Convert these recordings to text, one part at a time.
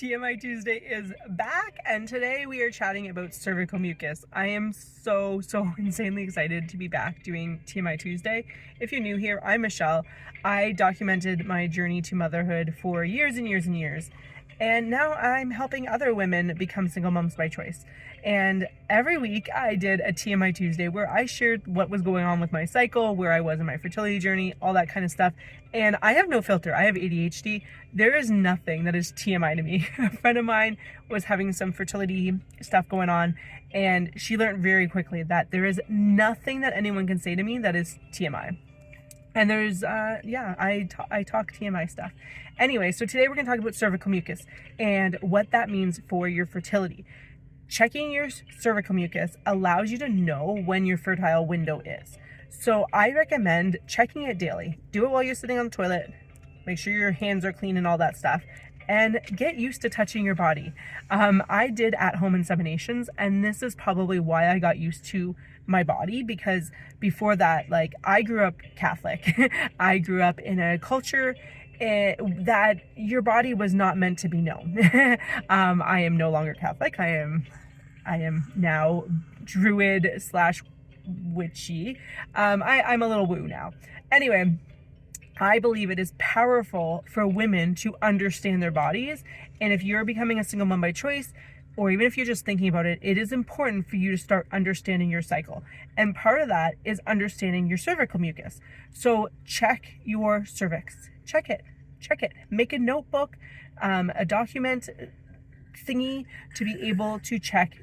TMI Tuesday is back, and today we are chatting about cervical mucus. I am so insanely excited to be back doing TMI Tuesday. If you're new here, I'm Michele. I documented my journey to motherhood for years and years and years, and now I'm helping other women become single moms by choice. And every week I did a TMI Tuesday where I shared what was going on with my cycle, where I was in my fertility journey, all that kind of stuff. And I have no filter. I have ADHD. There is nothing that is TMI to me. A friend of mine was having some fertility stuff going on, and she learned very quickly that there is nothing that anyone can say to me that is TMI. And there's, I talk TMI stuff. Anyway, so today we're going to talk about cervical mucus and what that means for your fertility. Checking your cervical mucus allows you to know when your fertile window is. So I recommend checking it daily. Do it while you're sitting on the toilet. Make sure your hands are clean and all that stuff. And get used to touching your body. I did at-home inseminations, and this is probably why I got used to my body, because before that, like, I grew up Catholic. I grew up in a culture that your body was not meant to be known. I am no longer Catholic. I am now Druid / witchy. I'm a little woo now. Anyway, I believe it is powerful for women to understand their bodies. And if you're becoming a single mom by choice, or even if you're just thinking about it, it is important for you to start understanding your cycle. And part of that is understanding your cervical mucus. So check your cervix. Check it. Make a notebook, a document thingy to be able to check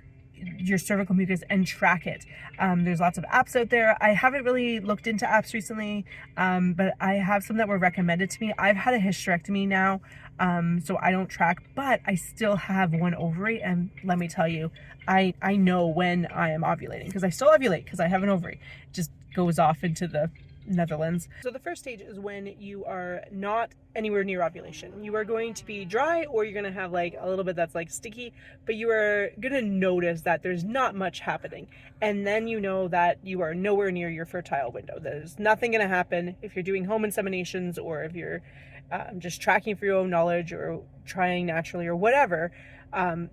your cervical mucus and track it. There's lots of apps out there. I haven't really looked into apps recently, but I have some that were recommended to me. I've had a hysterectomy now, so I don't track, but I still have one ovary, and let me tell you, I know when I am ovulating, because I still ovulate because I have an ovary. It just goes off into the Netherlands. So the first stage is when you are not anywhere near ovulation. You are going to be dry, or you're going to have like a little bit that's like sticky, but you are going to notice that there's not much happening. And then you know that you are nowhere near your fertile window. There's nothing going to happen if you're doing home inseminations, or if you're just tracking for your own knowledge, or trying naturally, or whatever.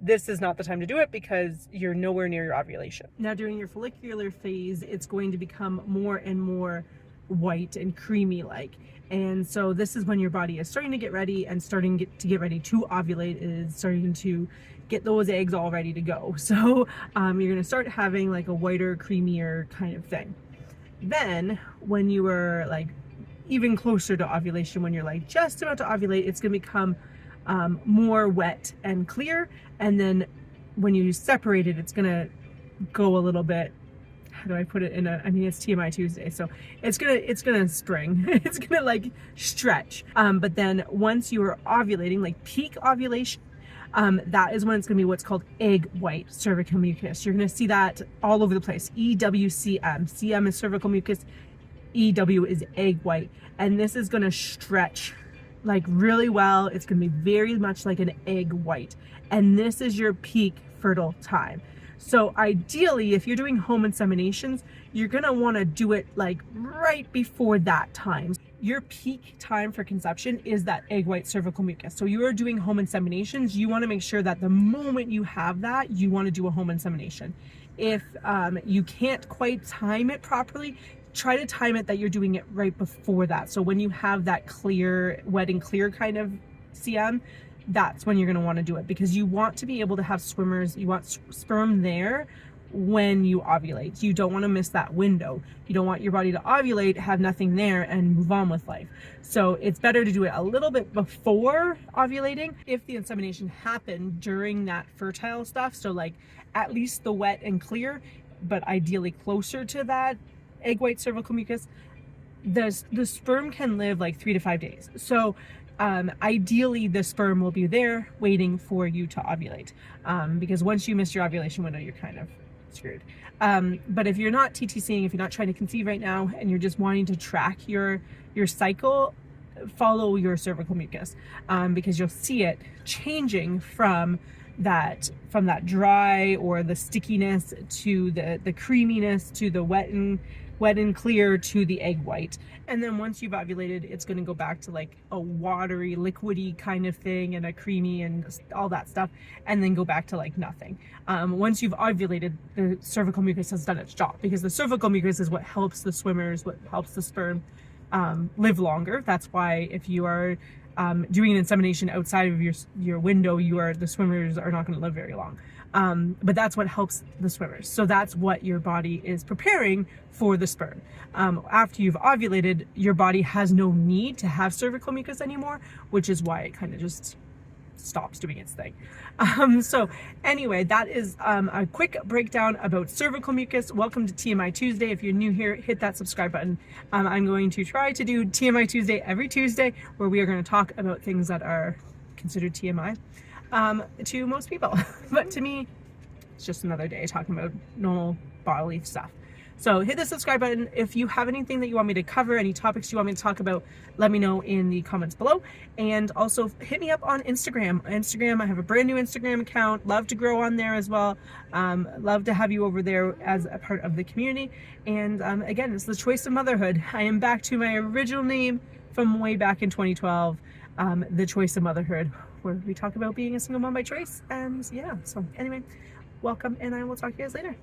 This is not the time to do it, because you're nowhere near your ovulation. Now, during your follicular phase, it's going to become more and more white and creamy like, and so this is when your body is starting to get ready and starting to get ready to ovulate. It is starting to get those eggs all ready to go. So you're going to start having like a whiter, creamier kind of thing. Then when you are like even closer to ovulation, when you're like just about to ovulate, it's going to become more wet and clear. And then when you separate it, it's going to go a little bit, how do I put it in a, I mean, it's TMI Tuesday, so it's gonna spring. It's gonna like stretch. But then once you are ovulating, like peak ovulation, that is when it's gonna be what's called egg white cervical mucus. You're gonna see that all over the place. EWCM. CM is cervical mucus. EW is egg white. And this is gonna stretch like really well. It's gonna be very much like an egg white. And this is your peak fertile time. So ideally, if you're doing home inseminations, you're going to want to do it like right before that time. Your peak time for conception is that egg white cervical mucus. So you are doing home inseminations, you want to make sure that the moment you have that, you want to do a home insemination. If you can't quite time it properly, try to time it that you're doing it right before that. So when you have that clear, wet and clear kind of CM, that's when you're going to want to do it, because you want to be able to have swimmers. You want sperm there when you ovulate. You don't want to miss that window. You don't want your body to ovulate, have nothing there, and move on with life. So it's better to do it a little bit before ovulating. If the insemination happened during that fertile stuff, so like at least the wet and clear, but ideally closer to that egg white cervical mucus, the sperm can live like 3 to 5 days. So ideally the sperm will be there waiting for you to ovulate, because once you miss your ovulation window, you're kind of screwed. But if you're not TTCing, if you're not trying to conceive right now, and you're just wanting to track your cycle, follow your cervical mucus, because you'll see it changing from that dry or the stickiness to the creaminess to the wet and wet and clear to the egg white. And then once you've ovulated, it's going to go back to like a watery, liquidy kind of thing, and a creamy and all that stuff, and then go back to like nothing. Once you've ovulated, the cervical mucus has done its job, because the cervical mucus is what helps the swimmers, what helps the sperm live longer. That's why if you are doing an insemination outside of your window, the swimmers are not going to live very long. But that's what helps the swimmers. So that's what your body is preparing for the sperm. After you've ovulated, your body has no need to have cervical mucus anymore, which is why it kind of just stops doing its thing. So anyway, that is a quick breakdown about cervical mucus. Welcome to TMI Tuesday. If you're new here, hit that subscribe button. I'm going to try to do TMI Tuesday every Tuesday, where we are going to talk about things that are considered TMI to most people. But to me, it's just another day talking about normal bodily stuff. So hit the subscribe button. If you have anything that you want me to cover, any topics you want me to talk about, let me know in the comments below. And also hit me up on Instagram. I have a brand new Instagram account. Love to grow on there as well. Love to have you over there as a part of the community. And again, it's the choice of motherhood. I am back to my original name from way back in 2012, the choice of motherhood, where we talk about being a single mom by choice. And yeah, so anyway, welcome, and I will talk to you guys later.